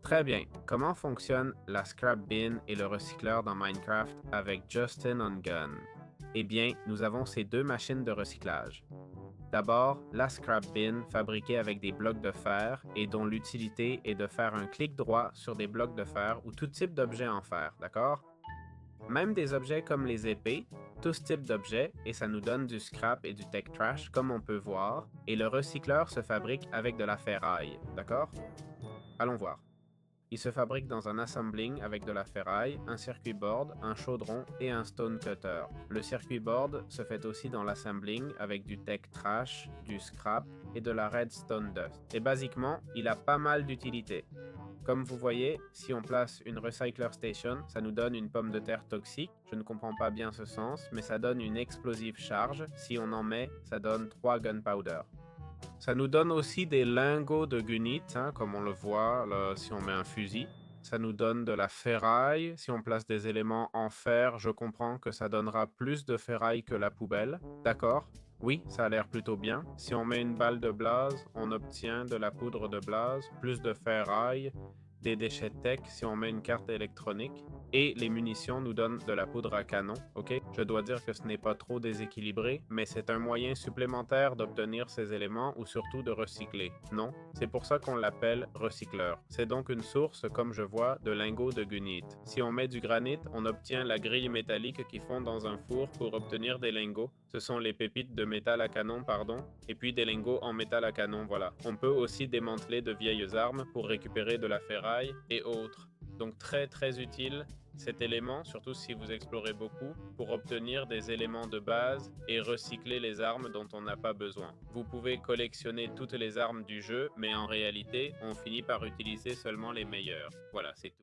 Très bien. Comment fonctionne la scrap bin et le recycleur dans Minecraft avec Justin on Gun? Eh bien, nous avons ces deux machines de recyclage. D'abord, la scrap bin fabriquée avec des blocs de fer et dont l'utilité est de faire un clic droit sur des blocs de fer ou tout type d'objet en fer, d'accord? Même des objets comme les épées, tout ce type d'objets, et ça nous donne du scrap et du tech trash comme on peut voir, et le recycleur se fabrique avec de la ferraille, d'accord? Allons voir. Il se fabrique dans un assembling avec de la ferraille, un circuit board, un chaudron et un stone cutter. Le circuit board se fait aussi dans l'assembling avec du tech trash, du scrap et de la redstone dust. Et basiquement, il a pas mal d'utilités. Comme vous voyez, si on place une recycler station, ça nous donne une pomme de terre toxique. Je ne comprends pas bien ce sens, mais ça donne une explosive charge. Si on en met, ça donne 3 gunpowder. Ça nous donne aussi des lingots de gunite, hein, comme on le voit là, si on met un fusil. Ça nous donne de la ferraille. Si on place des éléments en fer, je comprends que ça donnera plus de ferraille que la poubelle. D'accord? Oui, ça a l'air plutôt bien. Si on met une balle de blaze, on obtient de la poudre de blaze, plus de ferraille, des déchets tech si on met une carte électronique. Et les munitions nous donnent de la poudre à canon, ok? Je dois dire que ce n'est pas trop déséquilibré, mais c'est un moyen supplémentaire d'obtenir ces éléments ou surtout de recycler, non? C'est pour ça qu'on l'appelle recycleur. C'est donc une source, comme je vois, de lingots de gunite. Si on met du granit, on obtient la grille métallique qui fond dans un four pour obtenir des lingots. Ce sont les pépites de métal à canon, pardon, et puis des lingots en métal à canon, voilà. On peut aussi démanteler de vieilles armes pour récupérer de la ferraille et autres. Donc très utile cet élément, surtout si vous explorez beaucoup, pour obtenir des éléments de base et recycler les armes dont on n'a pas besoin. Vous pouvez collectionner toutes les armes du jeu, mais en réalité, on finit par utiliser seulement les meilleures. Voilà, c'est tout.